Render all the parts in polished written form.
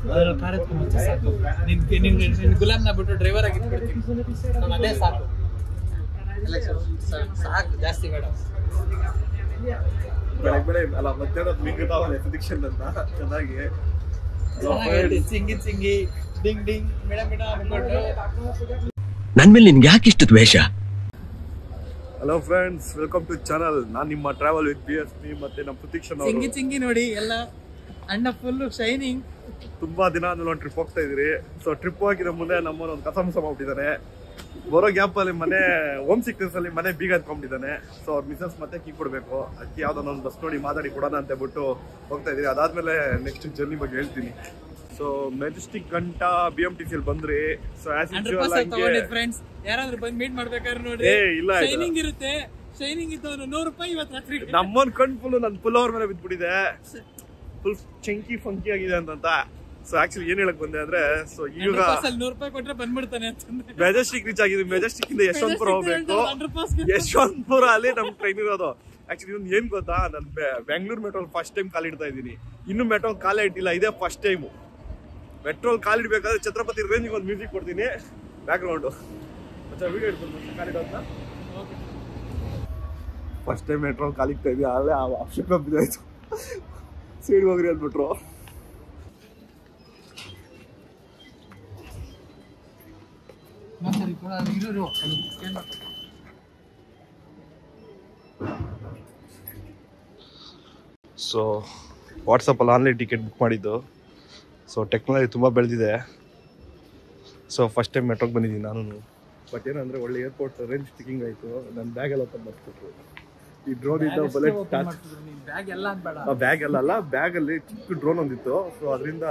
ಅದ್ರಲ್ಲಿ ಕಾರ್ ಎತ್ಕೊಂಡು ಮುಂಚೆ ಸಾಕು. ನಿನ್ ಗುಲಾಮ್ನ ಬಿಟ್ಟು ಡ್ರೈವರ್ ಆಗಿ ಇಟ್ಬಿಡ್ತೀನಿ. ನಾನು ಅದೇ ಸಾಕು. ಸಾಕು, ಜಾಸ್ತಿ ಬೇಡ. ಬೆಳೆ ಅಲ್ಲ ಮಧ್ಯಾಹ್ನ ಮಿಂಗುತ್ತಾವಲ್ಲ ಎಫಿಕ್ಷನ್ ಅಂತ ಚೆನ್ನಾಗಿ ಸಿಂಗಿ ಡಿಂಗ್ ಡಿಂಗ್ ಮಿಡ ಮಿಡ ಅನ್ಕೊಂಡು. ನನ್ ಮೇಲೆ ನಿನ್ಗೆ ಯಾಕೆ ಇಷ್ಟು ದ್ವೇಷ? Hello friends, welcome to channel. ನಾನು ನಿಮ್ಮ ಟ್ರಾವೆಲ್ ವಿತ್ BSP ಮತ್ತೆ ನಮ್ಮ ಪ್ರತೀಕ್ಷನ್ ಅವರು. ಚಿಂಗಿ ನೋಡಿ ಎಲ್ಲ ಅಣ್ಣ ಫುಲ್ ಶೈನಿಂಗ್. ತುಂಬಾ ದಿನ ಆದ್ಮೇಲೆ ಒಂದು ಟ್ರಿಪ್ ಹೋಗ್ತಾ ಇದ್ರಿ. ಸೊ ಟ್ರಿಪ್ ಹೋಗಿರೋ ಮುಂದೆ ನಮ್ಮನ್ನ ಒಂದು ಕಸಮಸ ಮಾಡ್ಬಿಟ್ಟಿದ್ದಾನೆ. ಬರೋ ಗ್ಯಾಪ್ ಅಲ್ಲಿ ಮನೆ ಹೋಮ್ ಸಿಕ್ನೆಸ್ ಅಲ್ಲಿ ಮನೆ ಬೀಗ ಎತ್ಕೊಂಡ್ಬಿಟ್ಟಿದ್ದಾನೆ. ಸೊ ಅವ್ರ ಮಿಸಸ್ ಮತ್ತೆ ಕೀ ಕೊಡ್ಬೇಕು. ಅದಕ್ಕೆ ಯಾವ್ದೋ ಒಂದು ಬಸ್ ನೋಡಿ ಮಾತಾಡಿ ಕೊಡೋಣ ಅಂತ ಹೇಳ್ಬಿಟ್ಟು ಹೋಗ್ತಾ ಇದೀವಿ. ಅದಾದ್ಮೇಲೆ ನೆಕ್ಸ್ಟ್ ಜರ್ನಿ ಬಗ್ಗೆ ಹೇಳ್ತೀನಿ. ಸೊ ಮೆಜೆಸ್ಟಿಕ್ ಗಂಟ BMTC ಅಲ್ಲಿ ಬಂದ್ರಿ. ಸೊ ಆಸ್ ಯೂಶುವಲ್ ಫ್ರೆಂಡ್ಸ್ ಯಾರಾದ್ರೂ ಬಂದು ಮೀಟ್ ಮಾಡ್ಬೇಕಾದ್ರೆ ನೋಡಿ, ಇಲ್ಲ ಶೈನಿಂಗ್ ಇರುತ್ತೆ. ಶೈನಿಂಗ್ ಇದ್ದವನು ₹100 ಇವತ್ತು ರಾತ್ರಿ. ನಮ್ಮನ್ ಕಣ್ ಫುಲ್ ನನ್ ಫುಲ್ ಅವ್ರ ಮೇಲೆ ಬಿದ್ಬಿಟ್ಟಿದೆ. ಫುಲ್ ಚಂಕಿ ಫಂಕಿ ಆಗಿದೆ ಅಂತ. ಸೊ ಆಕ್ಚುಲಿ ಏನ್ ಹೇಳಕ್ ಬಂದೆ ಅಂದ್ರೆ, ಸೊ ಈಗ ₹100 ಕೊಟ್ರೆ ಬಂದ್ಬಿಡ್ತಾನೆ ಅಂತಂದ್ರೆ ಮೆಜೆಸ್ಟಿಕ್ ರೀಚ್ ಆಗಿದ್ವಿ. ಮೆಜೆಸ್ಟಿಕ್ ಇಂದ ಯಶವಂತಪುರ ಹೋಗ್ಬೇಕು. ಯಶವಂತಪುರ ಅಲ್ಲಿ ನಮ್ ಟ್ರೈನ್ ಇರೋದು. ಆಕ್ಚುಲಿ ಇದೊಂದು ಏನ್ ಗೊತ್ತಾ, ನಾನು ಬೆಂಗಳೂರು ಮೆಟ್ರೋಲ್ ಫಸ್ಟ್ ಟೈಮ್ ಕಾಲಿಡ್ತಾ ಇದ್ದೀನಿ. ಇನ್ನು ಮೆಟ್ರೋಲ್ ಕಾಲೇ ಇಟ್ಟಿಲ್ಲ, ಇದೇ ಫಸ್ಟ್ ಟೈಮ್. ಮೆಟ್ರೋಲ್ ಕಾಲಿಡ್ಬೇಕಾದ್ರೆ ಛತ್ರಪತಿ ರೇಂಜ್ ಒಂದು ಮ್ಯೂಸಿಕ್ ಕೊಡ್ತೀನಿ ಬ್ಯಾಕ್ ಗ್ರೌಂಡ್. ವಿಡಿಯೋ ಇಟ್ಕೊಂಡು ಕಾಲಿಡೋದ್ನ ಫಸ್ಟ್ ಟೈಮ್ ಮೆಟ್ರೋಲ್ ಕಾಲಿಡ್ತಾ ಇದೀವಿ. ಅಲ್ಲೇ ಅವಶ್ಯಕ ಬಿದ್ದಾಯ್ತು. ಸೈಡ್ ಹೋಗ್ರಿ ಅಂದ್ಬಿಟ್ರು. ಸೊ ವಾಟ್ಸಪ್ಪಲ್ಲಿ ಆನ್ಲೈನ್ ಟಿಕೆಟ್ ಬುಕ್ ಮಾಡಿದ್ದು. ಸೊ ಟೆಕ್ನಾಲಜಿ ತುಂಬ ಬೆಳೆದಿದೆ. ಸೊ ಫಸ್ಟ್ ಟೈಮ್ ಮೆಟ್ರೋಗೆ ಬಂದಿದ್ದೀನಿ ನಾನು. ಬಟ್ ಏನಂದರೆ ಒಳ್ಳೆ ಏರ್ಪೋರ್ಟ್ ರೇಂಜ್ ಟಿಕಿಂಗ್ ಆಯಿತು. ನನ್ನ ಬ್ಯಾಗೆಲ್ಲ ತಂದುಕೊಟ್ರು. ಈ ಡ್ರೋನ್ ಇದ್ದ ಬ್ಯಾಗ್ ಎಲ್ಲ ಬ್ಯಾಗ್ ಎಲ್ಲ ಅಲ್ಲ, ಬ್ಯಾಗಲ್ಲಿ ಚಿಕ್ಕ ಡ್ರೋನ್ ಒಂದಿತ್ತು. ಸೊ ಅದರಿಂದ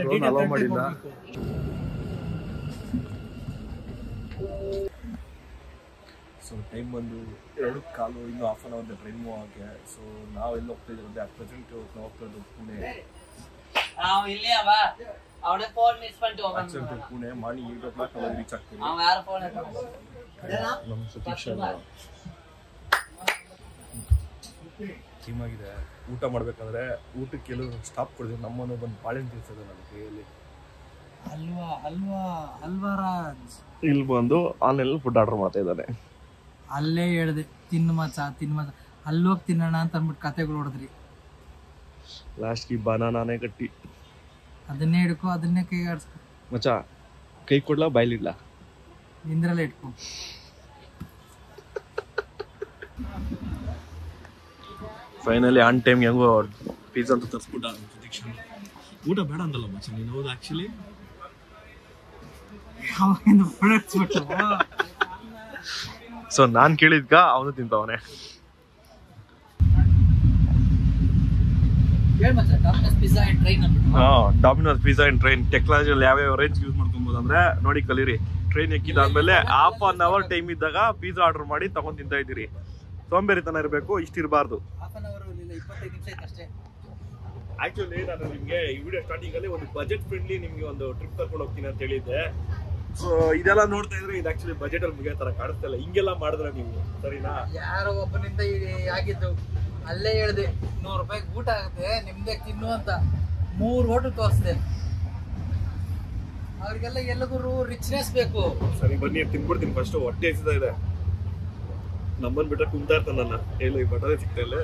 ಡ್ರೋನ್ ಅಲೋ ಮಾಡಿಲ್ಲ. ಸೊ ಟೈಮ್ ಬಂದು 2:15, ಇನ್ನೂ half an hour train move ಆಗಿ. ಸೊ ನಾವೆಲ್ಲ ಹೋಗ್ತಾ ಇದ್ದೀವಿ ಅಟ್ ಪ್ರೆಸೆಂಟ್ ನಾವು ಹೋಗ್ತಾ ಇರೋದು ಪುಣೆ. ಪುಣೆ ಮಾರ್ನಿಂಗ್ 8 o'clock ಅವಾಗ ರೀಚ್ ಆಗ್ತೀವಿ. ನಮ್ಮ ಸುತೀಕ್ಷ ಟೀಮ್ ಆಗಿದೆ. ಊಟ ಮಾಡ್ಬೇಕಂದ್ರೆ ಊಟಕ್ಕೆ ಕೆಲವು ಸ್ಟಾಪ್ ಕೊಡ್ತೀವಿ. ನಮ್ಮನ್ನು ಬಂದು ಬಾಳೆಹಣ್ಣು ತಿನ್ಸೋದು ನನ್ನ ಕೈಯಲ್ಲಿ. ಅಲ್ವಾ ರಾಜ್ ಇಲ್ಲಿ ಬಂದು ಆನ್ಲೈನ್ ಫುಡ್ ಆರ್ಡರ್ ಮಾಡ್ತಾ ಇದ್ದಾನೆ. ಅಲ್ಲೇ ಹೇಳ್ದೆ ತಿನ್ನು ಮಚ ಅಲ್ಲೋಗಿ ತಿನ್ನೋಣ ಅಂತ ಅಂದ್ಬಿಟ್ಟು ಕತೆಗಳು ಹೊಡೆದ್ರಿ. ಲಾಸ್ಟ್ಗೆ ಬನಾನಾನೇ ಗಟ್ಟಿ. ಅದನ್ನೇ ಹಿಡ್ಕೊ, ಅದನ್ನೇ ಕೈ ಆಡಿಸ್ಕೊ ಮಚ. ಕೈ ಕೊಡ್ಲಾ ಬಾಯ್ಲಿಡ್ಲಾ? ನಿಂದ್ರಲ್ಲೇ ಇಟ್ಕೊ. ಫೈನಲಿ ಆನ್ ಟೈಮ್ ಹೆಂಗೋ ಪಿಜ್ಜಾ ಅಂತ ತರಿಸ್ಬಿಟ್ಟ. ಊಟ ಬೇಡ ಅಂತಲ್ಲ ಮಚ ನೀನು? ಹೌದು ಆಕ್ಚುಲಿ ಸೊ ನಾನ್ ಕೇಳಿದ್ಗ ಅವನು ತಿಂತವನೆ. ಡಾಮಿನೋಸ್ ಪಿಜ್ಜಾ ಅಂಡ್ ಟ್ರೈನ್ ಟೆಕ್ನಾಲಜಿಯಲ್ಲಿ ಯಾವ್ಯಾವ ರೇಂಜ್ ಯೂಸ್ ಮಾಡ್ಕೊಬಹುದು ಅಂದ್ರೆ ನೋಡಿ ಕಲೀರಿ. ಟ್ರೈನ್ ಎಕ್ಕಿದಾದ್ಮೇಲೆ ಹಾಫ್ ಅನ್ ಅವರ್ ಟೈಮ್ ಇದ್ದಾಗ ಪಿಜ್ಜಾ ಆರ್ಡರ್ ಮಾಡಿ ತಗೊಂಡ್ ತಿಂತಾ ಇದ್ದೀರಿ. ಸೋಂಬೇರಿತನ ಇರಬೇಕು, ಇಷ್ಟಿರಬಾರ್ದು. ಆಕ್ಚುಲಿ ನಾನು ನಿಮ್ಗೆ ಈ ವಿಡಿಯೋ ಸ್ಟಾರ್ಟಿಂಗ್ ಅಲ್ಲಿ ಒಂದು ಬಜೆಟ್ ಫ್ರೆಂಡ್ಲಿ ನಿಮ್ಗೆ ಒಂದು ಟ್ರಿಪ್ ಕರ್ಕೊಂಡು ಹೋಗ್ತೀನಿ ಅಂತ ಹೇಳಿದ್ದೆ. ಸೊ ಇದೆಲ್ಲ ನೋಡ್ತಾ ಇದ್ರೆ ಇದು ಆಕ್ಚುಲಿ ಬಜೆಟ್ ಅಲ್ಲಿ ಮುಗಿಯೋ ತರ ಕಾಣಿಸ್ತಾ ಇಲ್ಲ. ಹಿಂಗೆಲ್ಲ ಮಾಡಿದ್ರೆ ನೀವು ಸರಿನಾ? ಯಾರೋ ಒಬ್ಬನಿಂದ ಆಗಿದ್ದು ಅಲ್ಲೇ ಹೇಳ್ದೆ ₹100 ಊಟ ಆಗುತ್ತೆ ನಿಮ್ದೇ ತಿನ್ನು ಅಂತ. 3 ಹೋಟೆಲ್ ತೋರಿಸ್ದೆ. ಅವ್ರಿಗೆಲ್ಲ ಎಲ್ಲಗೂ ರಿಚ್ನೆಸ್ ಬೇಕು. ಸರಿ ಬನ್ನಿ ತಿನ್ಬಿಡ್ತೀನಿ ಫಸ್ಟ್. ಹೊಟ್ಟೆ ಹಸಿತಾ ಇದೆ. ನಮ್ಮನ್ ಬಿಟ್ರೆ ಕುಂತಾ ಇರ್ತಾನ ನನ್ನ ಹೇಳು. ಈ ಬಟನೆ ಸಿಗ್ತಾ ಇಲ್ಲ.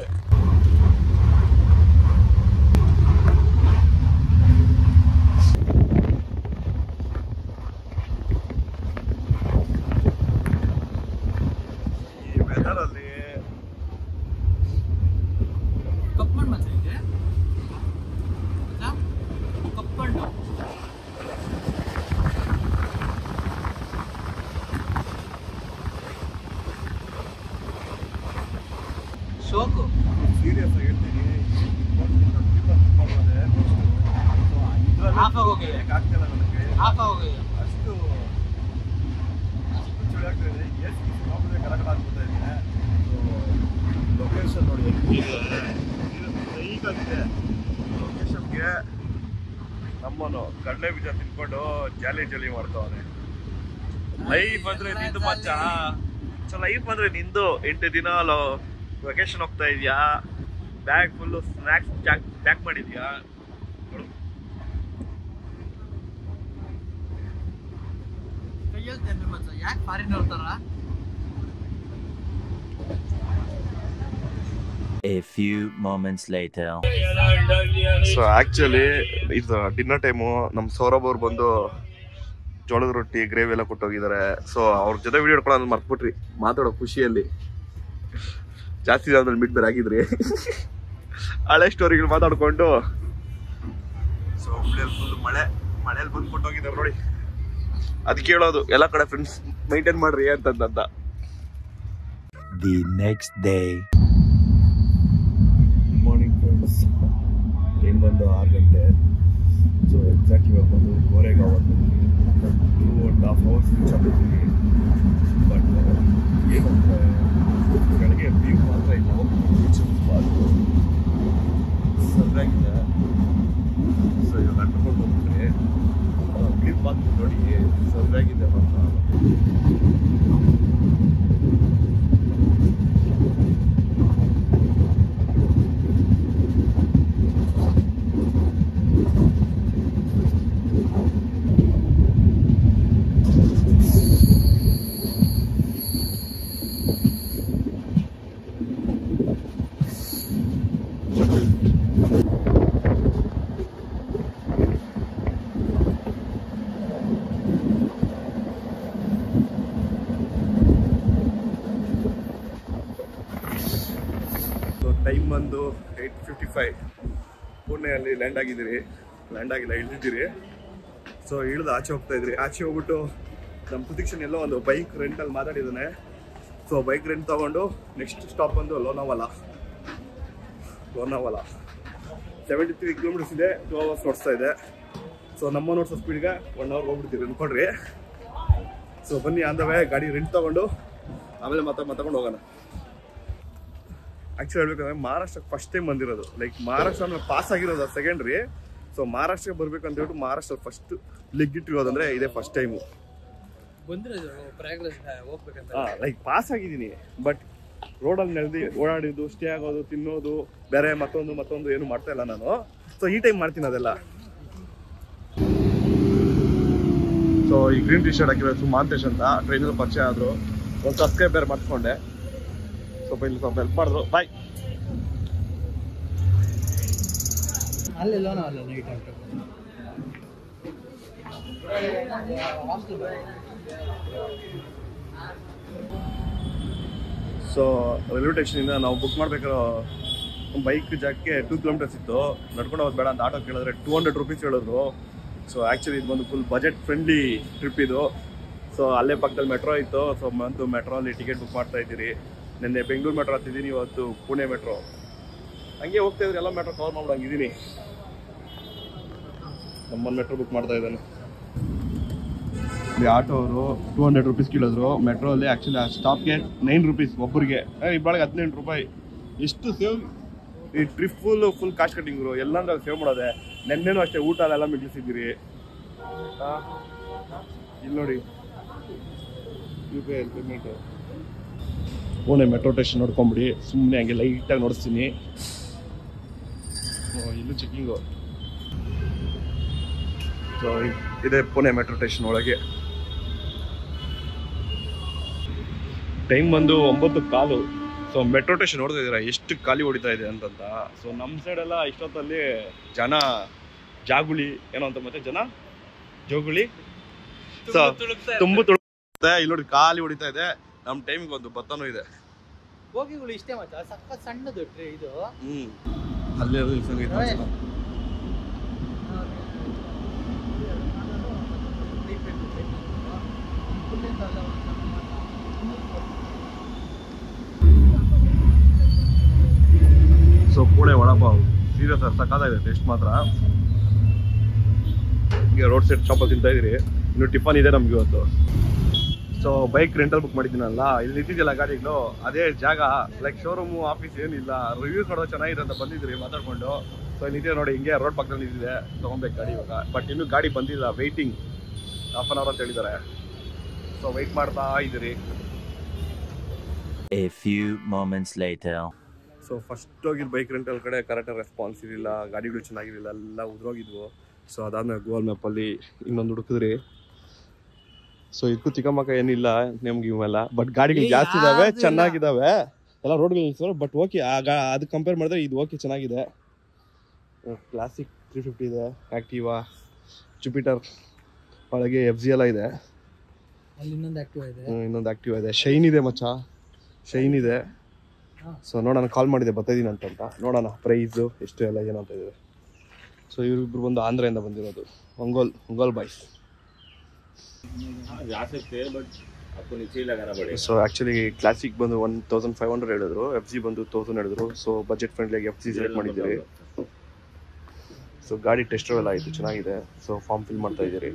ಈ ವೆದರ್ ಅಲ್ಲಿ ಕಪ್ಪಣ್ಣ ಮಾತ್ರ ಇದೆ. ಕಪ್ಪಣ್ಣ ಶೋಕು. ಸೀರಿಯಸ್ ಆಗಿ ಹೇಳ್ತೀನಿ, ಆಗ್ತಿಲ್ಲ ನನಗೆ. ಅಷ್ಟು ಚಳಿ ಆಗ್ತಾ ಇದೆ. ಕರೆಕ್ಟ್ ಆಗ್ಬಿಡ್ತಾ ಇದೆ. ಲೊಕೇಶನ್ ನೋಡಿ ಈಗಾಗಿದೆ. ಲೊಕೇಶನ್ಗೆ ನಮ್ಮನು ಕಡಲೆ ಬೀಜ ತಿನ್ಕೊಂಡು ಜಾಲಿ ಮಾಡ್ತಾವನೆ. ಲೈಫ್ ಬಂದ್ರೆ ನಿಂದು ಮಚ್ಚ. ಸೊ ಲೈಫ್ ಬಂದ್ರೆ ನಿಂದು 8 ದಿನ ವೆಕೇಶನ್ ಹೋಗ್ತಾ ಇದೆಯಾ, ಬ್ಯಾಗ್ ಫುಲ್ಲು ಸ್ನ್ಯಾಕ್ಸ್ ಪ್ಯಾಕ್ ಮಾಡಿದ್ಯಾ? ಯಾಕೆ ಫಾರಿನ್ ಹೋಗ್ತಾರ? A few moments later. So actually ಇದು ಡಿನ್ನರ್ ಟೈಮು. ನಮ್ಮ ಸೌರಭ್ ಅವ್ರು ಬಂದು ಜೋಳದ ರೊಟ್ಟಿ ಗ್ರೇವಿ ಎಲ್ಲ ಕೊಟ್ಟೋಗಿದ್ದಾರೆ. ಸೊ ಅವ್ರ ಜೊತೆ ವಿಡಿಯೋ ಹಿಡ್ಕೊಳ್ಳೋದು ಮರ್ತ್ಬಿಟ್ರಿ ಮಾತಾಡೋ ಖುಷಿಯಲ್ಲಿ. ಜಾಸ್ತಿ ದಿನದಲ್ಲಿ ಮೀಟ್ ಬೇರೆ ಆಗಿದ್ರಿ. ಹಳೆ ಸ್ಟೋರಿಗಳು ಮಾತಾಡ್ಕೊಂಡು. ಸೊ ಫುಲ್ ಮಳೆಯಲ್ಲಿ ಬಂದು ಕೊಟ್ಟೋಗಿದ್ದಾರೆ ನೋಡಿ. ಅದಕ್ಕೆ ಹೇಳೋದು ಎಲ್ಲ ಕಡೆ ಫ್ರೆಂಡ್ಸ್ ಮೈಂಟೈನ್ ಮಾಡ್ರಿ ಅಂತಂದ. The next day. Morning friends, time ಬಂದು 6 ಗಂಟೆ. ಸೊ ಎಕ್ಸಾಕ್ಟ್ ಇವಾಗ ಬಂದು ಗೋರೆಗಾಂವ್ 2.5 hours ರೀಚ್ ಆಗಿದ್ದೀವಿ. ಬಟ್ ಏನಂದರೆ ಬೆಳಗ್ಗೆ ವ್ಯೂ ಮಾತ್ರ ಇಲ್ಲ. ಸರಿಯಾಗಿದೆ. ಸೊ ಇವಾಗ ಅಂಟ್ಕೊಂಡು ಹೋಗ್ಬಿಟ್ರೆ ಕ್ಲಿಪ್ ಹಾಕಿ ನೋಡಿ ಸರಿಯಾಗಿದೆ ಮಾತ್ರ. ಟೈಮ್ ಬಂದು 8:55. ಪುಣೆಯಲ್ಲಿ ಲ್ಯಾಂಡ್ ಆಗಿದ್ದೀರಿ. ಲ್ಯಾಂಡ್ ಆಗಿಲ್ಲ, ಇಳಿದಿದ್ದೀರಿ. ಸೊ ಇಳಿದು ಆಚೆ ಹೋಗ್ತಾ ಇದ್ರಿ. ಆಚೆ ಹೋಗ್ಬಿಟ್ಟು ನಮ್ಮ ಪ್ರತಿಕ್ಷನ್ ಎಲ್ಲೋ ಒಂದು ಬೈಕ್ ರೆಂಟಲ್ಲಿ ಮಾತಾಡಿದ್ದಾನೆ. ಸೊ ಬೈಕ್ ರೆಂಟ್ ತೊಗೊಂಡು ನೆಕ್ಸ್ಟ್ ಸ್ಟಾಪ್ ಬಂದು ಲೋನಾವಾಲಾ. 73 ಕಿಲೋಮೀಟರ್ಸ್ ಇದೆ. 2 hours ನೋಡ್ತಾ ಇದೆ. ಸೊ ನಮ್ಮ ನೋಡ್ಸೋ ಸ್ಪೀಡ್ಗೆ 1 hour ಹೋಗ್ಬಿಡ್ತೀರಿ ಅಂದ್ಕೊಡ್ರಿ. ಸೊ ಬನ್ನಿ ಆನ್ ದ ವೇ ಗಾಡಿ ರೆಂಟ್ ತೊಗೊಂಡು ಆಮೇಲೆ ಮಾತಾಡ್ಕೊಂಡು ಹೋಗೋಣ. ಆ್ಯಕ್ಚುಲಿ ಹೇಳ್ಬೇಕಂದ್ರೆ ಮಹಾರಾಷ್ಟ್ರಕ್ಕೆ ಫಸ್ಟ್ ಟೈಮ್ ಬಂದಿರೋದು. ಲೈಕ್ ಮಹಾರಾಷ್ಟ್ರ ಪಾಸ್ ಆಗಿರೋದು ಸೆಕೆಂಡ್ರಿ. ಸೊ ಮಹಾರಾಷ್ಟ್ರಕ್ಕೆ ಬರ್ಬೇಕು ಅಂತ ಹೇಳ್ಬಿಟ್ಟು ಮಹಾರಾಷ್ಟ್ರ ಫಸ್ಟ್ ಲೆಗ್ ಇಟ್ಟಿರೋದಂದ್ರೆ ಇದೇ ಫಸ್ಟ್ ಟೈಮು ಹೋಗ್ಬೇಕಂತ. ಲೈಕ್ ಪಾಸ್ ಆಗಿದ್ದೀನಿ, ಬಟ್ ರೋಡಲ್ಲಿ ನೆಲೆದು ಓಡಾಡಿದ್ದು, ಸ್ಟೇ ಆಗೋದು, ತಿನ್ನೋದು, ಬೇರೆ ಮತ್ತೊಂದು ಏನು ಮಾಡ್ತಾ ಇಲ್ಲ ನಾನು. ಸೊ ಈ ಟೈಮ್ ಮಾಡ್ತೀನಿ ಅದೆಲ್ಲ. ಸೊ ಈ ಗ್ರೀನ್ ಟಿ ಶರ್ಟ್ ಹಾಕಿರೋದು ಸುಮಾಂತೇಶ್ ಅಂತ ಟ್ರೈನಲ್ಲಿ ಪರಿಚಯ ಆದರು. ಒಂದು ಸಬ್ಸ್ಕ್ರೈಬರ್ ಮಾಡಿಸ್ಕೊಂಡೆ. ಸ್ವಲ್ಪ ಹೆಲ್ಪ್ ಮಾಡಿದ್ರು. ಬಾಯ್. ಅಲ್ಲೆಲ್ಲ ನೈಟ್ ಸೊ ರೈಲ್ವೆ ಸ್ಟೇಷನಿಂದ ನಾವು ಬುಕ್ ಮಾಡ್ಬೇಕಾದ್ರೆ ಬೈಕ್ ಜಾಗಕ್ಕೆ 2 kilometers ಇತ್ತು. ನಡ್ಕೊಂಡು ಹೋಗೋದು ಬೇಡ ಅಂತ ಆಟೋ ಕೇಳಿದ್ರೆ 200 rupees ಹೇಳಿದ್ರು. ಸೊ ಆ್ಯಕ್ಚುಲಿ ಇದು ಒಂದು ಫುಲ್ ಬಜೆಟ್ ಫ್ರೆಂಡ್ಲಿ ಟ್ರಿಪ್ ಇದು. ಸೊ ಅಲ್ಲೇ ಪಕ್ಕದಲ್ಲಿ ಮೆಟ್ರೋ ಇತ್ತು. ಸೊ ಬಂದು ಮೆಟ್ರೋಲ್ಲಿ ಟಿಕೆಟ್ ಬುಕ್ ಮಾಡ್ತಾ ಇದ್ದೀರಿ. ನಿನ್ನೆ ಬೆಂಗಳೂರು ಮೆಟ್ರೋ ಹತ್ತಿದ್ದೀನಿ, ಇವತ್ತು ಪುಣೆ ಮೆಟ್ರೋ. ಹಂಗೆ ಹೋಗ್ತಾ ಇದ್ರೆ ಎಲ್ಲ ಮೆಟ್ರೋ ಕವರ್ ಮಾಡ್ದಂಗಿದ್ದೀನಿ. ನಮ್ಮನ್ನು ಮೆಟ್ರೋ ಬುಕ್ ಮಾಡ್ತಾ ಇದ್ದಾನೆ. ಇಲ್ಲಿ ಆಟೋ ಅವರು 200 rupees ಕೇಳಿದ್ರು. ಮೆಟ್ರೋಲ್ಲಿ ಆ್ಯಕ್ಚುಲಿ ಆ ಸ್ಟಾಪ್ಗೆ 9 rupees ಒಬ್ಬರಿಗೆ. ಇಬ್ಬಳಿಗೆ 18 ರೂಪಾಯಿ. ಎಷ್ಟು ಸೇವ್ ಈ ಟ್ರಿಪ್ ಫುಲ್ ಕಾಸ್ಟ್ ಕಟ್ಟಿಂಗ್ರು ಎಲ್ಲಂದ್ರೆ ಸೇವ್ ಮಾಡೋದೆ. ನೆನ್ನೆನೂ ಅಷ್ಟೇ ಊಟ ಎಲ್ಲ ಮಿಗಿಲಿಸಿದ್ದೀರಿ. ಇಲ್ಲಿ ನೋಡಿ UPI payment. Pune metro station ನೋಡ್ಕೊಂಬಿಡಿ. ಸುಮ್ಮನೆ ಹಂಗೆ ಲೈಟಾಗಿ ನೋಡಿಸ್ತೀನಿ. ಇಲ್ಲೂ ಚೆಕಿಂಗು. ಸೊ ಇದೇ ಪುಣೆ ಮೆಟ್ರೋ ಸ್ಟೇಷನ್ ಒಳಗೆ. ಟೈಮ್ ಬಂದು 9:15. ಸೊ ಮೆಟ್ರೋ ಸ್ಟೇಷನ್ ನೋಡ್ತಾ ಇದ್ದೀರಾ ಎಷ್ಟು ಖಾಲಿ ಹೊಡಿತಾ ಇದೆ ಅಂತಂತ. ಸೊ ನಮ್ಮ ಸೈಡೆಲ್ಲ ಇಷ್ಟೊತ್ತಲ್ಲಿ ಜನ ಜಾಗುಳಿ ಏನೋ ಅಂತ, ಮತ್ತೆ ಜನ ಜೋಗುಳಿ. ಸೊ ತುಂಬ ತುಳುತ್ತೆ. ಇಲ್ಲಿ ನೋಡಿ ಖಾಲಿ ಹೊಡಿತಾ ಇದೆ. ನಮ್ಮ ಟೈಮಿಗೆ ಒಂದು ಬತ್ತನೂ ಇದೆ. ಬೋಗಿಗಳು ಇಷ್ಟೇ ಮಾತ್ರ ಸಕ್ಕ ಸಣ್ಣದು ಟ್ರೇ ಇದು. ಅಲ್ಲೇ ಸೊ ಪುಣೆ ವಡಪಾವ್ ಸೀರಿಯಸ್ ಸಕ್ಕತ್ತಾಗಿದೆ ಟೇಸ್ಟ್ ಮಾತ್ರ. ಈಗ ರೋಡ್ ಸೈಡ್ ಶಾಪಲ್ಲಿ ತಿಂತಾ ಇದ್ದೀರಿ. ಇನ್ನು ಟಿಫನ್ ಇದೆ ನಮ್ಗೆ ಇವತ್ತು. ಸೊ ಬೈಕ್ ರೆಂಟಲ್ ಬುಕ್ ಮಾಡಿದ್ದೀನಲ್ಲ, ಇಲ್ಲಿ ನಿಂತಿದ್ದಿಲ್ಲ ಗಾಡಿಗಳು, ಅದೇ ಜಾಗ. ಲೈಕ್ ಶೋರೂಮು ಆಫೀಸ್ ಏನಿಲ್ಲ. ರಿವ್ಯೂಸ್ ನೋಡೋದು ಚೆನ್ನಾಗಿದೆ ಅಂತ ಬಂದಿದ್ರಿ ಮಾತಾಡ್ಕೊಂಡು. ಸೊ ನಿಂತಿದೆ ನೋಡಿ, ಹಿಂಗೆ ರೋಡ್ ಪಕ್ಕದಲ್ಲಿ ನಿಂತಿದೆ. ತೊಗೊಬೇಕು ಗಾಡಿ ಇವಾಗ. ಬಟ್ ಇನ್ನೂ ಗಾಡಿ ಬಂದಿಲ್ಲ, ವೆಯ್ಟಿಂಗ್ 1/2 hour ಅಂತ ಹೇಳಿದ್ದಾರೆ. ಸೊ ವೆಯ್ಟ್ ಮಾಡ್ತಾ ಇದ್ದೀರಿ. A few moments later. So first ಹೋಗಿದ್ದು ಬೈಕ್ ರೆಂಟಲ್ ಕಡೆ ಕರೆಕ್ಟಾಗಿ ರೆಸ್ಪಾನ್ಸ್ ಇರಲಿಲ್ಲ, ಗಾಡಿಗಳು ಚೆನ್ನಾಗಿರಲಿಲ್ಲ, ಎಲ್ಲ ಉದ್ರೋಗಿದ್ವು. ಸೊ ಅದಾದ್ಮೇಲೆ ಗೂಗಲ್ ಮ್ಯಾಪಲ್ಲಿ ಇನ್ನೊಂದು ಹುಡುಕಿದ್ರಿ. ಸೊ ಇದಕ್ಕೂ ಚಿಕ್ಕಮ್ಮಕ್ಕ ಏನಿಲ್ಲ ನಿಮ್ಗೆ ಇವೆಲ್ಲ, ಬಟ್ ಗಾಡಿಗಳು ಜಾಸ್ತಿ ಇದಾವೆ, ಚೆನ್ನಾಗಿದ್ದಾವೆ ಎಲ್ಲ ರೋಡ್ಗಳು. ಬಟ್ ಓಕೆ, ಅದಕ್ಕೆ ಕಂಪೇರ್ ಮಾಡಿದ್ರೆ ಇದು ಓಕೆ, ಚೆನ್ನಾಗಿದೆ. ಕ್ಲಾಸಿಕ್ 350 ಇದೆ, ಆ್ಯಕ್ಟಿವಾ, ಜುಪಿಟರ್ ಒಳಗೆ FZ ಎಲ್ಲ ಇದೆ. ಇನ್ನೊಂದು ಆ್ಯಕ್ಟಿವಾ ಇದೆ, ಶೈನ್ ಇದೆ ಮಚ್ಚ, ಶೈನ್ ಇದೆ. ಸೊ ನೋಡೋಣ, ಕಾಲ್ ಮಾಡಿದೆ ಬರ್ತಾಯಿದ್ದೀನಿ ಅಂತ, ನೋಡೋಣ ಪ್ರೈಸು ಎಷ್ಟು ಎಲ್ಲ ಏನಂತ ಇದೆ. ಸೊ ಇವರಿಬ್ರು ಬಂದು ಆಂಧ್ರದಿಂದ ಬಂದಿರೋದು, Ongole boys. So actually classic ಬಂದು 1500 ಹೇಳಿದ್ರು, FZ ಬಂದು 1000 ಹೇಳಿದ್ರು. ಸೊ ಬಜೆಟ್ ಫ್ರೆಂಡ್ಲಿಯಾಗಿ FZ ಸೆಲೆಕ್ಟ್ ಮಾಡಿದ್ದೀರಿ. ಸೊ ಗಾಡಿ ಟೆಸ್ಟ್ ಎಲ್ಲ ಆಯಿತು, ಚೆನ್ನಾಗಿದೆ. ಸೊ ಫಾರ್ಮ್ ಫಿಲ್ ಮಾಡ್ತಾ ಇದ್ದೀರಿ.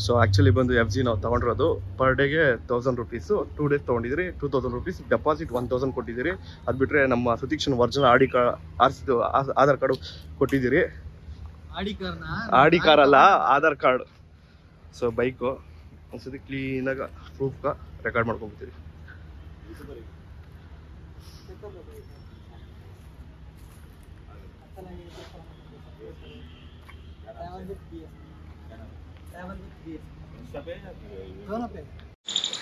ಸೊ ಆ್ಯಕ್ಚುಲಿ ಬಂದು FZ ನಾವು ತೊಗೊಂಡಿರೋದು ಪರ್ ಡೇಗೆ 1000 ರೂಪೀಸು, 2 ಡೇಸ್ ತೊಗೊಂಡಿದ್ದೀರಿ 2000 ರೂಪೀಸ್, ಡೆಪಾಸಿಟ್ 1000 ಕೊಟ್ಟಿದ್ದೀರಿ. ಅದು ಬಿಟ್ಟರೆ ನಮ್ಮ ಸುದೀಕ್ಷನ್ ಒರಿಜಿನಲ್ ಆಧಾರ್ ಕಾರ್ಡು ಕೊಟ್ಟಿದ್ದೀರಿ. ಆಡಿ ಕಾರ್ ಅಲ್ಲ, ಆಧಾರ್ ಕಾರ್ಡ್. ಸೊ ಬೈಕು ಒಂದ್ಸತಿ ಕ್ಲೀನಾಗ ಪ್ರೂಫ್ಗ ರೆಕಾರ್ಡ್ ಮಾಡ್ಕೊಂಡ್ಬಿಡ್ತೀರಿ.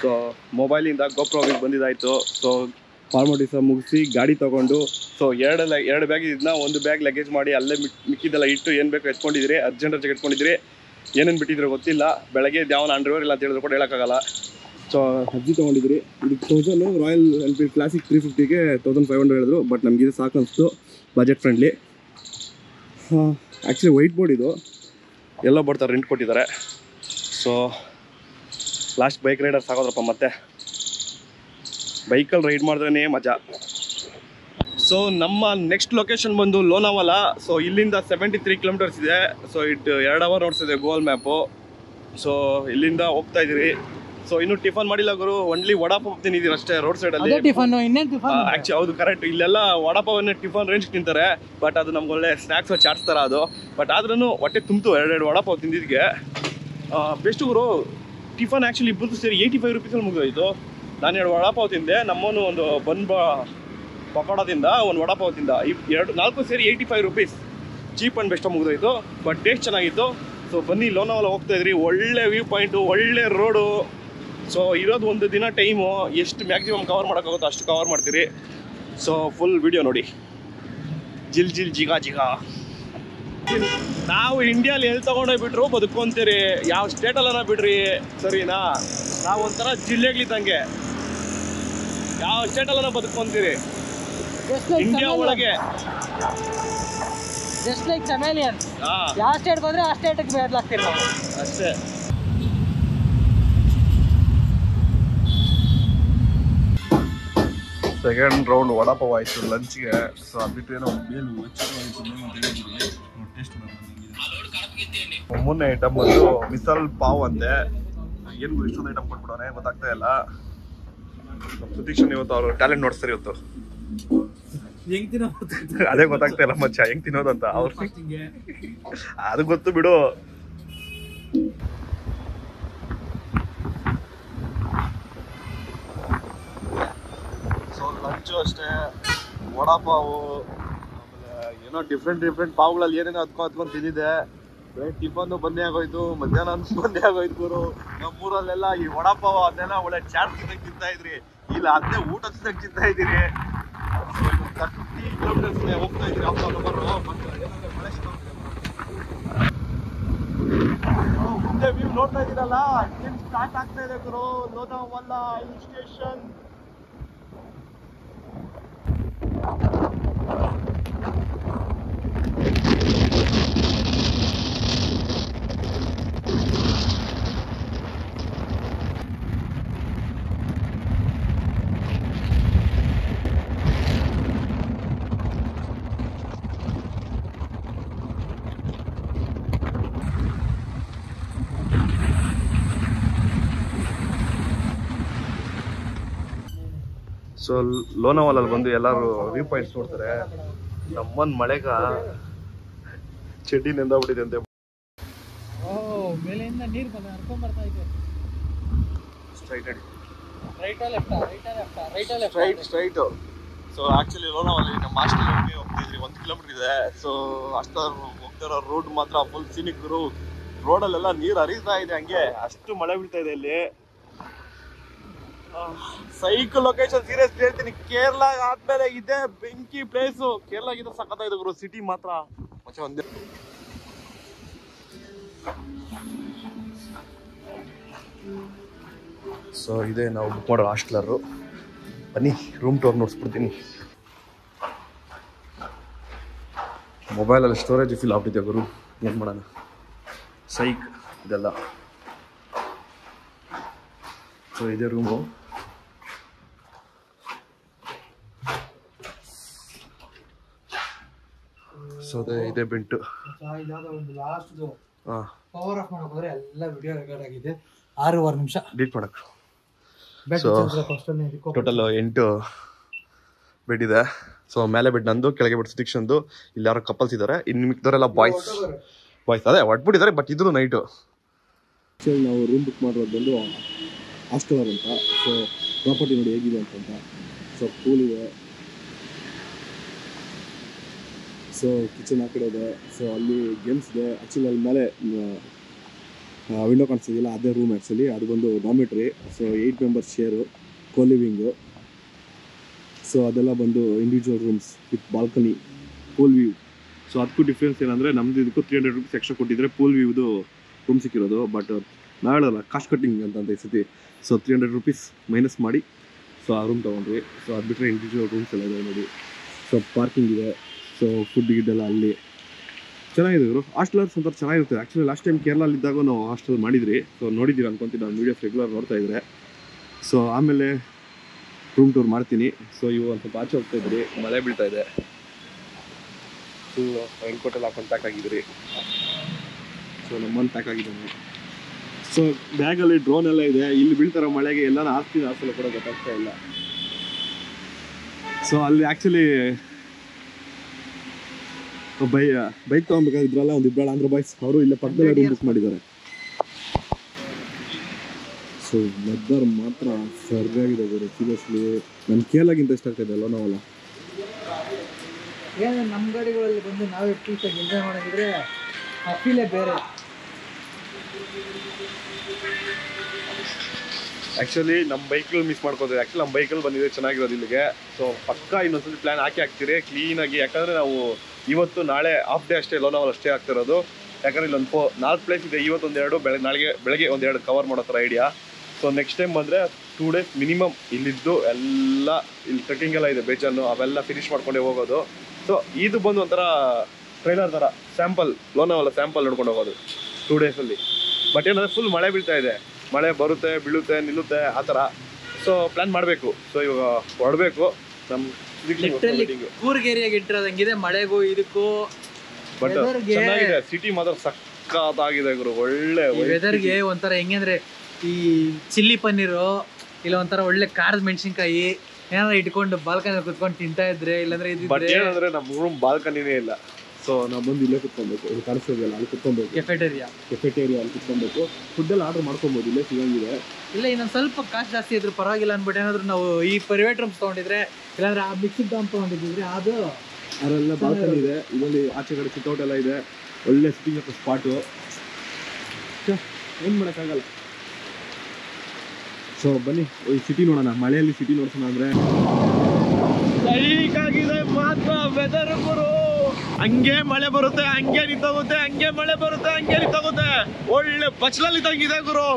ಸೊ ಮೊಬೈಲಿಂದ ಗೋಪ್ರೋವಿಗೆ ಬಂದಿದ್ದಾಯಿತು. ಸೊ ಫಾರ್ಮಾಲಿಟೀಸ್ ಮುಗಿಸಿ ಗಾಡಿ ತೊಗೊಂಡು, ಸೊ ಎರಡು ಬ್ಯಾಗ್ ಇದನ್ನ ಒಂದು ಬ್ಯಾಗ್ ಲಗೇಜ್ ಮಾಡಿ ಅಲ್ಲೇ ಮಿಕ್ಕಿದ್ದೆಲ್ಲ ಇಟ್ಟು ಏನು ಬೇಕು ಎತ್ಕೊಂಡಿದ್ರಿ, ಅರ್ಜೆಂಟ್ ಎತ್ಕೊಂಡಿದ್ರಿ. ಏನೇನು ಬಿಟ್ಟಿದ್ರು ಗೊತ್ತಿಲ್ಲ, ಬೆಳಗ್ಗೆ ಯಾವನ ಅಂಡರ್ವೇರ್ ಇಲ್ಲ ಅಂತ ಹೇಳಿದ್ರು ಕೂಡ ಹೇಳೋಕ್ಕಾಗಲ್ಲ. ಸೊ FZ ತೊಗೊಂಡಿದ್ರಿ, ಇದಕ್ಕೆ 1000, ರಾಯಲ್ ಎನ್ಫೀಲ್ಡ್ ಕ್ಲಾಸಿಕ್ 350ಗೆ 1500 ಹೇಳಿದ್ರು. ಬಟ್ ನಮ್ಗೆ ಇದು ಸಾಕು ಅನಿಸ್ತು, budget friendly. Actually white board ಇದು, ಎಲ್ಲ ಬರ್ತಾರೆ, ರೆಂಟ್ ಕೊಟ್ಟಿದ್ದಾರೆ. ಸೊ ಲಾಸ್ಟ್ ಬೈಕ್ ರೈಡರ್ಸ್ ಆಗೋದ್ರಪ್ಪ, ಮತ್ತೆ ಬೈಕಲ್ಲಿ ರೈಡ್ ಮಾಡಿದ್ರೇ ಮಜಾ. ಸೊ ನಮ್ಮ ನೆಕ್ಸ್ಟ್ ಲೊಕೇಶನ್ ಬಂದು ಲೋನಾವಾಲ. ಸೊ ಇಲ್ಲಿಂದ 73 ಕಿಲೋಮೀಟರ್ಸ್ ಇದೆ. ಸೊ 2 ಅವರ್ ನೋಡ್ತಿದೆ ಗೂಗಲ್ ಮ್ಯಾಪು. ಸೊ ಇಲ್ಲಿಂದ ಹೋಗ್ತಾ ಇದ್ದೀರಿ. ಸೊ ಇನ್ನೂ ಟಿಫನ್ ಮಾಡಿಲ್ಲ ಗುರು, ಒನ್ಲಿ ವಡಾಪಾವ್ ತಿಂದಿದ್ದೀರಿ ಅಷ್ಟೇ ರೋಡ್ ಸೈಡಲ್ಲಿ. ಆ್ಯಕ್ಚುಲಿ ಹೌದು, ಕರೆಕ್ಟ್. ಇಲ್ಲೆಲ್ಲ ವಡಾಪಾವನ್ನೇ ಟಿಫನ್ ರೇಂಜ್ ತಿಂತಾರೆ, ಬಟ್ ಅದು ನಮ್ಗೆ ಒಳ್ಳೆ ಸ್ನ್ಯಾಕ್ಸ್ ಚಾಟ್ಸ್ ಥರ ಅದು. ಬಟ್ ಆದ್ರೂ ಹೊಟ್ಟೆ ತುಂಬಿತು 2 ವಡಾಪಾವ್ ತಿಂದಿದ್ದಿಗೆ. ಬೆಸ್ಟ್ ಗುರು. ಟಿಫನ್ ಆ್ಯಕ್ಚುಲಿ ಇಬ್ಬರು ಸೇರಿ 85 ರೂಪೀಸಲ್ಲಿ ಮುಗಿದೋಯ್ತು. ನಾನು 2 ವಡಾಪಾವ್ ತಿಂದೆ, ನಮ್ಮವನು ಒಂದು ಪಕೋಡದಿಂದ ಒಂದು ವಡಾಪಾವ್ ತಿಂದ. 4 ಸೇರಿ 85 ರೂಪೀಸ್. ಚೀಪ್ ಆ್ಯಂಡ್ ಬೆಸ್ಟ್ ಮುಗಿದೋಯ್ತು, ಬಟ್ ಟೇಸ್ಟ್ ಚೆನ್ನಾಗಿತ್ತು. ಸೊ ಬನ್ನಿ, ಲೋನಾವಾಲ ಹೋಗ್ತಾ ಇದ್ರಿ, ಒಳ್ಳೆ ವ್ಯೂ ಪಾಯಿಂಟು, ಒಳ್ಳೆ ರೋಡು. ಸೊ ಇರೋದು ಒಂದು ದಿನ ಟೈಮು, ಎಷ್ಟು ಮ್ಯಾಕ್ಸಿಮಮ್ ಕವರ್ ಮಾಡೋಕ್ಕಾಗುತ್ತೋ ಅಷ್ಟು ಕವರ್ ಮಾಡ್ತೀರಿ. ಸೊ ಫುಲ್ ವಿಡಿಯೋ ನೋಡಿ. ಜಿಲ್ ಜಿಗಾ. ನಾವು ಇಂಡಿಯಾಲಿ ಎಲ್ಲಿ ತೊಗೊಂಡೋಗ್ಬಿಟ್ರು ಬದುಕೊಂತೀರಿ, ಯಾವ ಸ್ಟೇಟಲ್ಲ ಬಿಡ್ರಿ, ಸರಿನಾ? ನಾವು ಒಂಥರ ಜಿಲ್ಲೆಗಳಿದ್ದಂಗೆ, ಯಾವ ಸ್ಟೇಟಲ್ಲ ಬದುಕೊಂತೀರಿ ಇಂಡಿಯಾ ಒಳಗೆ. ಜಸ್ಟ್ ಲೈಕ್ ಚಮೇಲಿಯನ್, ಯಾವ ಸ್ಟೇಟ್ ಬಂದ್ರೆ ಆ ಸ್ಟೇಟ್ಗೆ ಬದಲಾಗ್ತೀವಿ ನಾವು ಅಷ್ಟೇ. ಸೆಕೆಂಡ್ ರೌಂಡ್ ವಡಾಪಾವ್ ಆಯಿತು ಲಂಚ್ಗೆ. ಸೊ ಅದು ಬಿಟ್ಟು ಏನೋ ಬೇಲು ಟೇಸ್ಟ್ ಮೊನ್ನೆ ಐಟಮ್ ಬಂದು ಮಿಸಲ್ ಪಾವ್ ಅಂತೆ. ಏನು ಇಷ್ಟೊಂದು ಐಟಮ್ ಕೊಟ್ಬಿಡೋನೆ ಗೊತ್ತಾಗ್ತಾ ಇಲ್ಲ. ಸುದೀಕ್ಷನ್ ಇವತ್ತು ಅವರು ಟ್ಯಾಲೆಂಟ್ ನೋಡ್ತಾರೆ ಇವತ್ತು. ಅದೇ ಗೊತ್ತಾಗ್ತಾ ಇಲ್ಲ ಮಚ್ಚ, ಹೆಂಗ್ ತಿನ್ನೋದು ಅಂತ. ಅವ್ರು ಅದು ಗೊತ್ತು ಬಿಡು. ಸೊ ಲಂಚು ಅಷ್ಟೇ, ವಡಾಪಾವು, ಆಮೇಲೆ ಏನೋ ಡಿಫ್ರೆಂಟ್ ಪಾವುಗಳಲ್ಲಿ ಏನೇನೋ ಹತ್ಕೊಂಡು ತಿಂದಿದೆ. ಬೆಳಗ್ಗೆ ಟಿಫನ್ ಬಂದೇ ಆಗೋಯ್ತು, ಮಧ್ಯಾಹ್ನ ಬಂದೇ ಆಗೋಯ್ತು ಗುರು. ನಮ್ಮೂರಲ್ಲೆಲ್ಲ ಈ ವಡಾಪಾವ್ ಅದನ್ನೆಲ್ಲ ಒಳ್ಳೆ ಚಾಟ್ ಜೊತೆಗೆ ತಿಂತಾ ಇದ್ರಿ, ಇಲ್ಲ ಅದನ್ನೇ ಊಟ ಜೊತೆಗೆ ತಿಂತಾ ಇದ್ದೀರಿ. 30 ಕಿಲೋಮೀಟರ್ಸ್ ಹೋಗ್ತಾ ಇದ್ರಿ ಮುಂದೆ ವ್ಯೂ ನೋಡ್ತಾ ಇದ್ದೀರಲ್ಲ, ಸ್ಟಾರ್ಟ್ ಆಗ್ತಾ ಇದೆ ಗುರು ಲೋನಾವಾಲ ಹಿಲ್ ಸ್ಟೇಷನ್. ಸೊ ಲೋನಾವಾಲಲ್ಲಿ ಬಂದು ಎಲ್ಲರೂ ವ್ಯೂ ಪಾಯಿಂಟ್ಸ್ ನೋಡ್ತಾರೆ. ನಮ್ಮನ್ ಮಳೆಗ ಚಡ್ಡಿ ನೆಂದೋಗ್ಬಿಟ್ಟಿದೆ ಅಂತೆ. ಮೇಲಿಂದ ನೀರು ಹರ್ಕೊಂಡ್ ಬರ್ತಾ ಇದೆ. Straight straight. ಸೊ ಆಕ್ಚುಲಿ ಲೋನಾವಲ್ಲಿ ನಮ್ಮ ಹಾಸ್ಟೆಲ್ ಹೋಗ್ತಿದ್ರಿ 1 ಕಿಲೋಮೀಟರ್ ಇದೆ. ಸೊ ಅಷ್ಟು ಹೋಗ್ತಿರೋ ರೋಡ್ ಮಾತ್ರ ಫುಲ್ ಸಿನಿಕ್ ರೋಡಲ್ಲೆಲ್ಲ ನೀರು ಹರಿತಾ ಇದೆ, ಹಂಗೆ ಅಷ್ಟು ಮಳೆ ಬೀಳ್ತಾ ಇದೆ ಇಲ್ಲಿ. ಸೈಕಲ್ ಲೊಕೇಶನ್ ಸೀರಿಯಸ್ ಹೇಳ್ತೀನಿ, ಕೇರಳ ಆದ್ಮೇಲೆ ಇದೆ ಬೆಂಕಿ ಪ್ಲೇಸು. ಕೇರಳ ಗಿಂತ ಸಖತ್ತಾಗಿದೆ ಗುರು, ಸಿಟಿ ಮಾತ್ರ ಮತ್ತೆ ಒಂದೇ. ಸೊ ಇದೆ ನಾವು ಬುಕ್ ಮಾಡೋ ಹಾಸ್ಟೆಲರು. ಬನ್ನಿ ರೂಮ್ ಟೂರ್ ನೋಡ್ಸ್ಬಿಡ್ತೀನಿ. ಮೊಬೈಲಲ್ಲಿ ಸ್ಟೋರೇಜ್ ಫಿಲ್ ಆಗ್ಬಿಟ್ಟಿದೆ ಗುರು, ಏನು ಮಾಡೋಣ. ಸೈಕ್ ಇದೆಲ್ಲ. ಸೊ ಇದೆ ರೂಮು. ಸೊ ಇದೆ ಬೆಂಟು. ಪವರ್ ಆಫ್ ಮಾಡಕ್ ಹೋದ್ರೆ ಎಲ್ಲ ವಿಡಿಯೋ ರೆಕಾರ್ಡ್ ಆಗಿದೆ. 6.5 ನಿಮಿಷ ಡಿಲೀಟ್ ಮಾಡಕ್ಕೆ. ಸೊ ಟೋಟಲ್ 8 ಬೆಡ್ ಇದೆ. ಸೊ ಮೇಲೆ ಬೆಡ್ ನಂದು, ಕೆಳಗೆ ಬೆಡ್ ಸುದೀಕ್ಷನ್ದು. ಇಲ್ಲಿ ಯಾರೋ ಕಪಲ್ಸ್ ಇದ್ದಾರೆ, ಇನ್ನು ಮಿಕ್ಕಿದವರೆಲ್ಲ ಬಾಯ್ಸ್. ಅದೇ ಹೊಟ್ಬಿಟ್ಟಿದ್ದಾರೆ, ಬಟ್ ಇದ್ರು ನೈಟು. ನಾವು ರೂಮ್ ಬುಕ್ ಮಾಡಿರೋದು ಬಂದು ಹಾಸ್ಟೆಲರ್ ಅಂತ. ಸೊ ಪ್ರಾಪರ್ಟಿ ನೋಡಿ ಹೇಗಿದೆ ಅಂತ. ಸೊ ಪೂಲ್ ಇದೆ. ಸೊ ಕಿಚನ್ ಆ ಕಡೆ ಇದೆ. ಸೊ ಅಲ್ಲಿ ಗೇಮ್ಸ್ ಇದೆ. ಆ್ಯಕ್ಚುಲಿ ಅಲ್ಲಿ ಮೇಲೆ ವಿಂಡೋ ಕಾಣಿಸ್ತಿದೆಯಲ್ಲ, ಅದೇ ರೂಮ್ ಆ್ಯಕ್ಚುಲಿ. ಅದು ಬಂದು dormitory. So 8 members share, coliving. So ಅದೆಲ್ಲ ಬಂದು individual rooms with balcony, pool view. So ಅದಕ್ಕೂ ಡಿಫ್ರೆನ್ಸ್ ಏನಂದರೆ, ನಮ್ಮದು ಇದಕ್ಕೂ 300 ರೂಪೀಸ್ ಎಕ್ಸ್ಟ್ರಾ ಕೊಟ್ಟಿದ್ರೆ ಪೂಲ್ ವ್ಯೂದು ರೂಮ್ ಸಿಕ್ಕಿರೋದು. ಬಟ್ ನಾವು ಹೇಳೋಲ್ಲ, ಕಾಸ್ಟ್ ಕಟ್ಟಿಂಗ್ ಅಂತ ಈ ಸತಿ. ಸೊ 300 ರೂಪೀಸ್ ಮೈನಸ್ ಮಾಡಿ ಸೊ ಆ ರೂಮ್ ತೊಗೊಂಡ್ವಿ. ಸೊ ಅದು ಬಿಟ್ಟರೆ ಇಂಡಿವಿಜುವಲ್ ರೂಮ್ಸ್ ಎಲ್ಲ ಇದೆ ನೋಡಿ. ಸೊ ಪಾರ್ಕಿಂಗ್ ಇದೆ. ಸೊ ಫುಡ್ ಗಿಡ್ಡೆಲ್ಲ ಅಲ್ಲಿ ಚೆನ್ನಾಗಿದೆ ಇವರು. ಹಾಸ್ಟೆಲರ್ಸ್ ಒಂಥರ ಚೆನ್ನಾಗಿರ್ತದೆ. ಆ್ಯಕ್ಚುಲಿ ಲಾಸ್ಟ್ ಟೈಮ್ ಕೇರಳಲ್ಲಿದ್ದಾಗ ನಾವು ಹಾಸ್ಟೆಲ್ ಮಾಡಿದ್ರಿ. ಸೊ ನೋಡಿದ್ದೀವಿ ಅನ್ಕೊಂತೀನಿ, ನಾನು ವೀಡಿಯೋಸ್ ರೆಗ್ಯುಲರ್ ನೋಡ್ತಾ ಇದ್ದರೆ. ಸೊ ಆಮೇಲೆ ರೂಮ್ ಟೂರ್ ಮಾಡ್ತೀನಿ. ಸೊ ಇವು ಒಂದು ಸ್ವಲ್ಪ ಆಚೆ ಹೋಗ್ತಾ ಇದ್ರಿ, ಮಳೆ ಬೀಳ್ತಾ ಇದೆ. ಫುಲ್ ರೈನ್ ಕೋಟೆಲ್ಲ ಹಾಕೊಂಡು ಪ್ಯಾಕ್ ಆಗಿದ್ರಿ. ಸೊ ನಮ್ಮನ್ನು ಪ್ಯಾಕ್ ಆಗಿದ್ದಾನೆ. ಸೊ ಬ್ಯಾಗಲ್ಲಿ ಡ್ರೋನ್ ಎಲ್ಲ ಇದೆ. ಇಲ್ಲಿ ಬೀಳ್ತಾರೋ ಮಳೆಗೆ ಎಲ್ಲಾನು ಹಾಸ್ಟೆಲ್ ಕೂಡ ಗೊತ್ತಾಗ್ತಾ ಇಲ್ಲ. ಸೊ ಅಲ್ಲಿ ಆ್ಯಕ್ಚುಲಿ ಬೈಕ್ ತೊಗೊಬೇಕಾಗಿದ್ರಲ್ಲ, ಒಂದು ಇಬ್ಬರು ಆಂಧ್ರ ಬಾಯ್ಸ್, ಅವರು ಇಲ್ಲೇ ಪಕ್ಕದಲ್ಲೇ ರೂಮ್ ಬುಕ್ ಮಾಡಿದ್ದಾರೆ. ಸೊ ವೆದರ್ ಮಾತ್ರ ಸರಿಯಾಗಿದೆ ಗುರು, ಸೀರಿಯಸ್ಲಿ. ನನ್ನ ಕೇರಳಗಿಂತ ಇಷ್ಟ ಆಗ್ತಾಯಿದೆ ಅಲ್ಲ ನಾವಲ್ಲ. ಏನು ನಮ್ಮ ಗಾಡಿಗಳಲ್ಲಿ ಬಂದು ನಾವೇ ಪೀಸಾಗಿ ಎಂಜಾಯ್ ಮಾಡೋದಿದ್ರೆ ಆ ಫೀಲೇ ಬೇರೆ. ಆ್ಯಕ್ಚುಲಿ ನಮ್ಮ ಬೈಕಲ್ಲಿ ಮಿಸ್ ಮಾಡ್ಕೋತೀವಿ. ಆ್ಯಕ್ಚುಲಿ ನಮ್ಮ ಬೈಕಲ್ಲಿ ಬಂದಿದೆ ಚೆನ್ನಾಗಿರೋದು ಇಲ್ಲಿಗೆ. ಸೊ ಪಕ್ಕ ಇನ್ನೊಂದ್ಸತಿ ಪ್ಲ್ಯಾನ್ ಹಾಕ್ತೀರಿ ಕ್ಲೀನಾಗಿ. ಯಾಕಂದರೆ ನಾವು ಇವತ್ತು ನಾಳೆ ಹಾಫ್ ಡೇ ಅಷ್ಟೇ ಲೋನಾವಲ್ ಅಷ್ಟೇ ಆಗ್ತಿರೋದು. ಯಾಕಂದರೆ ಇಲ್ಲೊಂದು 4 ಪ್ಲೇಸ್ ಇದೆ. ಇವತ್ತೊಂದೆರಡು, ಬೆಳಗ್ಗೆ ಒಂದೆರಡು ಕವರ್ ಮಾಡೋ ಥರ ಐಡಿಯಾ. ಸೊ ನೆಕ್ಸ್ಟ್ ಟೈಮ್ ಬಂದರೆ 2 ಡೇಸ್ ಮಿನಿಮಮ್ ಇಲ್ಲಿದ್ದು ಎಲ್ಲ ಇಲ್ಲಿ ಟ್ರೆಕ್ಕಿಂಗ್ ಎಲ್ಲ ಇದೆ ಬೇಜಾನು, ಅವೆಲ್ಲ ಫಿನಿಶ್ ಮಾಡ್ಕೊಂಡೇ ಹೋಗೋದು. ಸೊ ಇದು ಬಂದು ಒಂಥರ ಟ್ರೈಲರ್ ಥರ ಸ್ಯಾಂಪಲ್, ಲೋನಾವಲ್ಲ ಸ್ಯಾಂಪಲ್ ನೋಡ್ಕೊಂಡು ಹೋಗೋದು 2 ಡೇಸಲ್ಲಿ. ಬಟ್ ಏನಂದರೆ ಫುಲ್ ಮಳೆ ಬೀಳ್ತಾ ಇದೆ. ಮಳೆ ಬರುತ್ತೆ, ಬೀಳುತ್ತೆ, ನಿಲ್ಲುತ್ತೆ, ಆ ಥರ. ಸೊ ಪ್ಲ್ಯಾನ್ ಮಾಡಬೇಕು. ಸೊ ಇವಾಗ ಹೊರಡಬೇಕು. ನಮ್ಮ ಕೂರ್ಗೇರಿಯಾಗಿ ಇಟ್ಟಿರೋದಂಗಿದೆ ಮಳೆಗೂ ಇದಕ್ಕೂ. ಬಟ್ ಚೆನ್ನಾಗಿದೆ, ಸಿಟಿ ಮಾತ್ರ ಸಕ್ಕತ್ತಾಗಿದೆ ಗುರು. ಒಳ್ಳೆ ವೆದರ್ಗೆ ಒಂಥರ ಹೆಂಗಂದ್ರೆ ಈ ಚಿಲ್ಲಿ ಪನ್ನೀರು, ಇಲ್ಲ ಒಂಥರ ಒಳ್ಳೆ ಖಾರದ ಮೆಣಸಿನ್ಕಾಯಿ ಏನಾದ್ರು ಇಟ್ಕೊಂಡು ಬಾಲ್ಕನಿ ಕುತ್ಕೊಂಡು ತಿಂತಾ ಇದ್ರೆ, ಇಲ್ಲಾಂದ್ರೆ ಬಟ್ ಏನಂದ್ರೆ ನಮ್ಮ ರೂಮ್ ಬಾಲ್ಕನಿನೇ ಇಲ್ಲ. ಸೊ ನಾವು ಬಂದು ಇಲ್ಲೇ ಕುತ್ಕೊಬೇಕು. ಇಲ್ಲಿ ಕಾಣಿಸ್ತಿದೆಯಲ್ಲ, ಅಲ್ಲಿ ಕುತ್ಕೊಬೇಕು. ಕೆಫೆಟೇರಿಯಾ ಅಲ್ಲಿ ಕುತ್ಕೊಬೇಕು. ಫುಡ್ಡೆಲ್ಲ ಆರ್ಡರ್ ಮಾಡ್ಕೊಬೋದು, ಇಲ್ಲೇ ಸಿಗಂಗಿದೆ. ಇಲ್ಲ ಇನ್ನೊಂದು ಸ್ವಲ್ಪ ಕಾಸ್ಟ್ ಜಾಸ್ತಿ ಇದ್ರು ಪರವಾಗಿಲ್ಲ ಅಂದ್ಬಿಟ್ಟು ಏನಾದ್ರು ನಾವು ಈ ಪ್ರೈವೇಟ್ ರೂಮ್ಸ್ ತೊಗೊಂಡಿದ್ರೆ, ಇಲ್ಲಾಂದ್ರೆ ಆ ಮಿಕ್ಸಿಡ್ ಡಾಮ್ ತೊಗೊಂಡಿದ್ರೆ ಅದು ಅದೆಲ್ಲ ಬಾಲ್ಕನಿ ಇದೆ. ಇದರಲ್ಲಿ ಆಚೆ ಕಡೆ ಸಿಟ್ಔಟ್ ಎಲ್ಲ ಇದೆ. ಒಳ್ಳೆ ಸಿಟ್ಟಿಂಗ್ ಅಪ್ ಸ್ಪಾಟು. ಏನು ಮಾಡೋಕ್ಕಾಗಲ್ಲ. ಸೊ ಬನ್ನಿ ಈ ಸಿಟಿ ನೋಡೋಣ. ಮಳೆಯಲ್ಲಿ ಸಿಟಿ ನೋಡ್ಸೋಣ ಅಂದರೆ ಸೈಕಾಗಿದೆ ಮಾತ್ರ ವೆದರ್ ಗುರು. ಹಂಗೆ ಮಳೆ ಬರುತ್ತೆ, ಹಂಗೆ ನಿಂತೋಗುತ್ತೆ, ಹಂಗೆ ಮಳೆ ಬರುತ್ತೆ, ಹಂಗೆ ನಿಂತೋಗುತ್ತೆ. ಒಳ್ಳೆ ಬಚ್ಚಲಲ್ಲಿ ತಂಗಿದೆ ಗುರು.